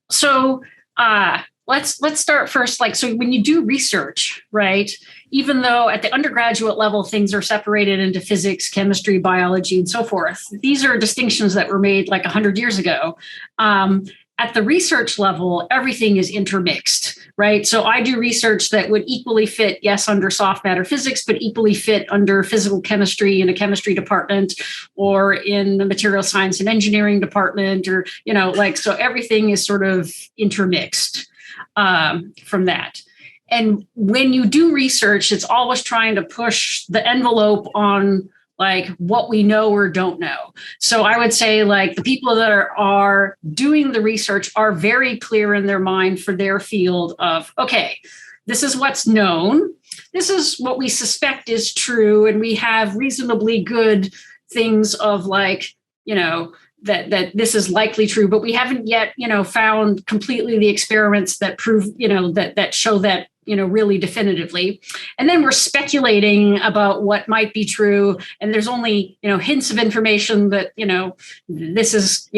So let's start first. Like, so when you do research, right? Even though at the undergraduate level things are separated into physics, chemistry, biology, and so forth, these are distinctions that were made like 100 years ago. At the research level, everything is intermixed, right? So I do research that would equally fit, yes, under soft matter physics, but equally fit under physical chemistry in a chemistry department or in the material science and engineering department, or, so everything is sort of intermixed from that. And when you do research, it's always trying to push the envelope on like what we know or don't know. So I would say like the people that are doing the research are very clear in their mind for their field of, okay, this is what's known. This is what we suspect is true. And we have reasonably good things of like, that this is likely true, but we haven't yet, found completely the experiments that prove, that show that, really definitively. And then we're speculating about what might be true. And there's only, hints of information that, this is,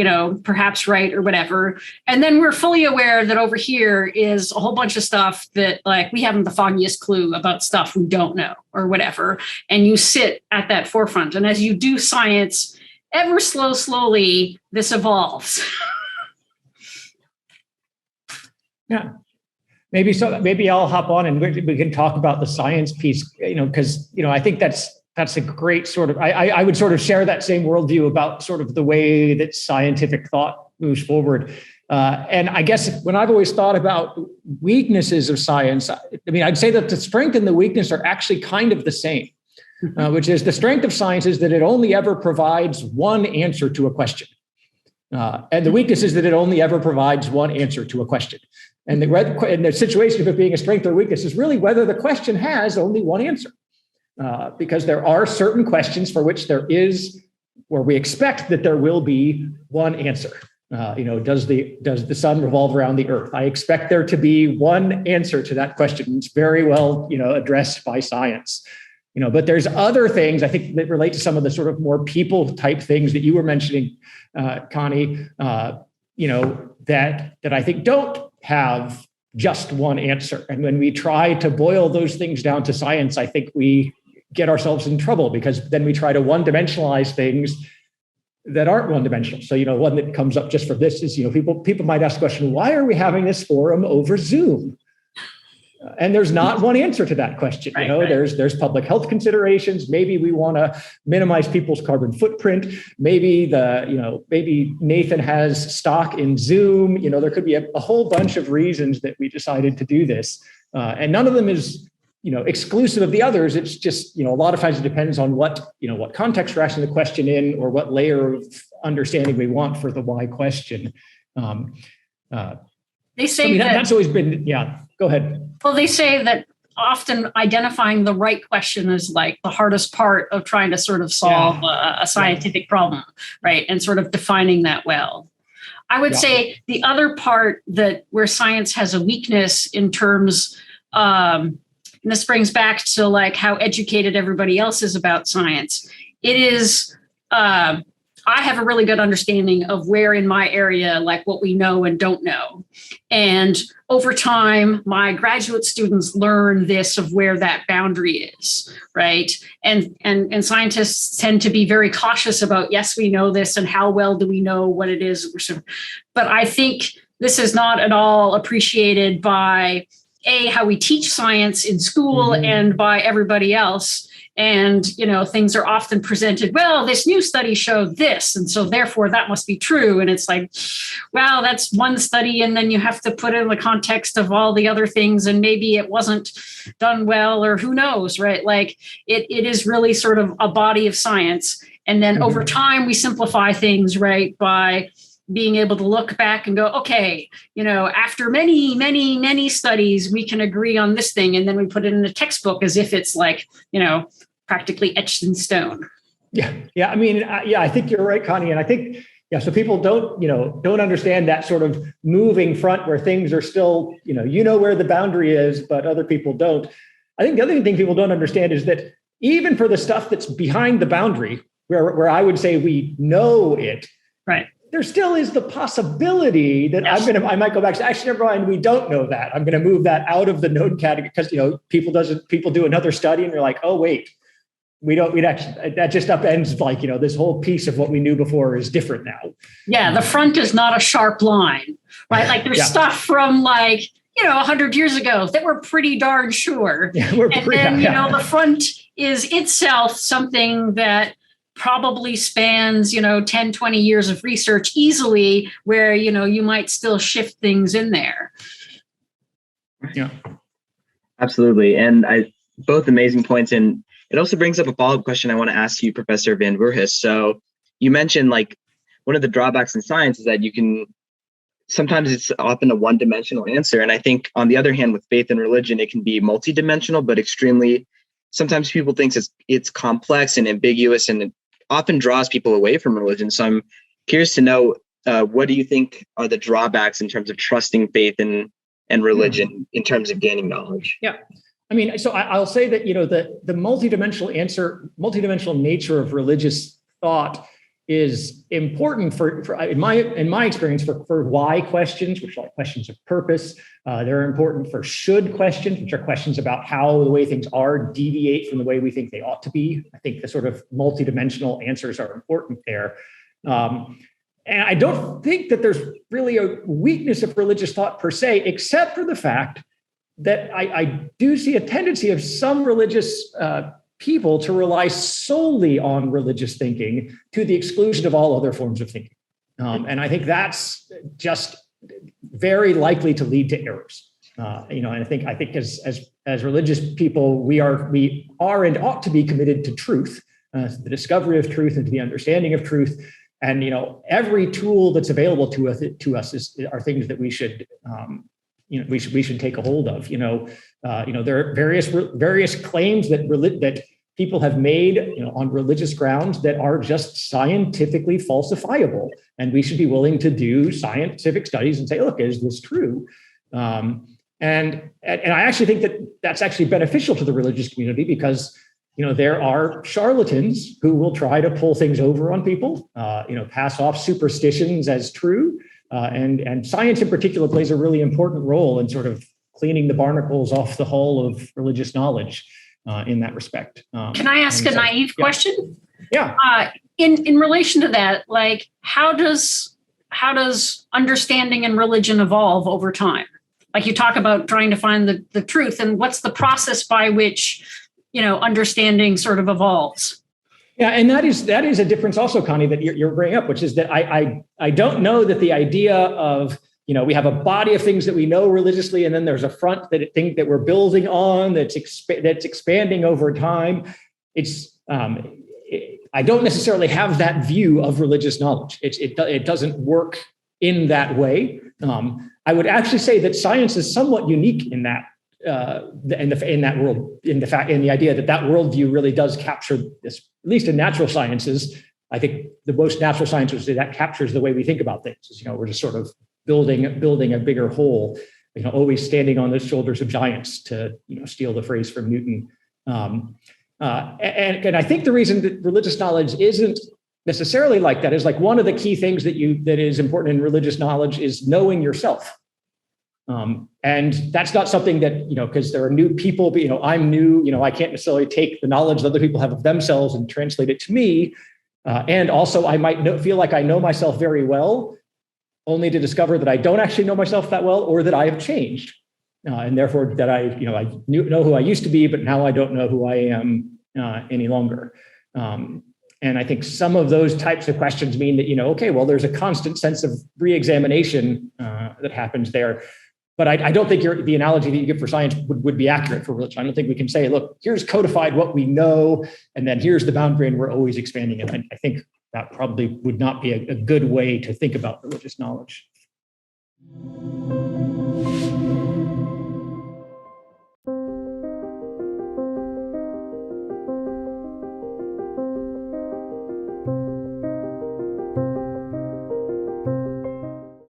perhaps right or whatever. And then we're fully aware that over here is a whole bunch of stuff that like we haven't the foggiest clue about stuff we don't know or whatever. And you sit at that forefront. And as you do science, ever slowly, this evolves. Yeah. Maybe I'll hop on and we can talk about the science piece, because, I think that's a great sort of, I would sort of share that same worldview about sort of the way that scientific thought moves forward. And I guess when I've always thought about weaknesses of science, I'd say that the strength and the weakness are actually kind of the same, which is the strength of science is that it only ever provides one answer to a question. And the weakness is that it only ever provides one answer to a question. And the situation of it being a strength or weakness is really whether the question has only one answer. Because there are certain questions for which we expect that there will be one answer. Does the sun revolve around the earth? I expect there to be one answer to that question. It's very well, addressed by science. But there's other things I think that relate to some of the sort of more people type things that you were mentioning, Connie, that I think don't have just one answer. And when we try to boil those things down to science, I think we get ourselves in trouble because then we try to one-dimensionalize things that aren't one-dimensional. So, one that comes up just for this is, people might ask the question, why are we having this forum over Zoom? And there's not one answer to that question. Right. There's public health considerations. Maybe we want to minimize people's carbon footprint. Maybe maybe Nathan has stock in Zoom. There could be a whole bunch of reasons that we decided to do this, and none of them is exclusive of the others. It's just a lot of times it depends on what context we're asking the question in, or what layer of understanding we want for the why question. They say that's always been Go ahead. Well, they say that often identifying the right question is like the hardest part of trying to sort of solve a scientific problem, right? And sort of defining that well. I would say the other part where science has a weakness in terms, and this brings back to like how educated everybody else is about science. It is, I have a really good understanding of where in my area, like what we know and don't know. And over time, my graduate students learn this of where that boundary is, right? And scientists tend to be very cautious about, yes, we know this, and how well do we know what it is? But I think this is not at all appreciated by how we teach science in school and by everybody else. And, things are often presented, well, this new study showed this, and so therefore that must be true. And it's like, well, that's one study. And then you have to put it in the context of all the other things. And maybe it wasn't done well, or who knows, right? Like it is really sort of a body of science. And then over time, we simplify things, right, by being able to look back and go, okay, after many, many, many studies, we can agree on this thing. And then we put it in the textbook as if it's like, practically etched in stone. Yeah. I think you're right, Connie. And I think, so people don't understand that sort of moving front where things are still, where the boundary is, but other people don't. I think the other thing people don't understand is that even for the stuff that's behind the boundary, where I would say we know it, right, there still is the possibility that Yes. I might go back to, actually, never mind, we don't know that. I'm going to move that out of the known category because, people do another study and they're like, oh, wait, we'd actually, that just upends like, this whole piece of what we knew before is different now. Yeah. The front is not a sharp line, right? Like there's stuff from 100 years ago that we're pretty darn sure. Yeah, the front is itself something that probably spans, 10, 20 years of research easily, where, you might still shift things in there. Yeah, absolutely. And both amazing points. And it also brings up a follow-up question I want to ask you, Professor Van Voorhis. So you mentioned like one of the drawbacks in science is that sometimes it's often a one-dimensional answer. And I think on the other hand, with faith and religion, it can be multidimensional, but sometimes people think it's complex and ambiguous, and it often draws people away from religion. So I'm curious to know, what do you think are the drawbacks in terms of trusting faith and religion in terms of gaining knowledge? Yeah. I mean, so I'll say that, the multidimensional nature of religious thought is important for in my experience for why questions, which are like questions of purpose. They're important for should questions, which are questions about how the way things are deviate from the way we think they ought to be. I think the sort of multidimensional answers are important there. And I don't think that there's really a weakness of religious thought per se, except for the fact that I do see a tendency of some religious people to rely solely on religious thinking to the exclusion of all other forms of thinking. And I think that's just very likely to lead to errors. And I think as religious people, we are and ought to be committed to truth, the discovery of truth and to the understanding of truth. And, every tool that's available to us are things that we should, we should take a hold of. There are various claims that people have made, on religious grounds that are just scientifically falsifiable, and we should be willing to do scientific studies and say, look, is this true? And I actually think that that's actually beneficial to the religious community because, there are charlatans who will try to pull things over on people, pass off superstitions as true. And science in particular plays a really important role in sort of cleaning the barnacles off the hull of religious knowledge in that respect. Can I ask a naive question? Yeah. In relation to that, like how does understanding and religion evolve over time? Like you talk about trying to find the truth, and what's the process by which, understanding sort of evolves? Yeah, and that is a difference also, Connie, that you're bringing up, which is that I don't know that the idea of, we have a body of things that we know religiously, and then there's a front that we're building on that's expanding over time. I don't necessarily have that view of religious knowledge. It doesn't work in that way. I would actually say that science is somewhat unique in that. In that world, in the idea that worldview really does capture this, at least in natural sciences. I think the most natural sciences that captures the way we think about things. We're just sort of building a bigger whole. Always standing on the shoulders of giants, to steal the phrase from Newton. And I think the reason that religious knowledge isn't necessarily like that is like one of the key things that is important in religious knowledge is knowing yourself. And that's not something that, because there are new people, but, I'm new, I can't necessarily take the knowledge that other people have of themselves and translate it to me. And also I might feel like I know myself very well, only to discover that I don't actually know myself that well, or that I have changed. And therefore that I know who I used to be, but now I don't know who I am any longer. And I think some of those types of questions mean that, okay, well, there's a constant sense of re-examination that happens there. But I don't think the analogy that you give for science would be accurate for religion. I don't think we can say, look, here's codified what we know, and then here's the boundary, and we're always expanding it. I think that probably would not be a good way to think about religious knowledge.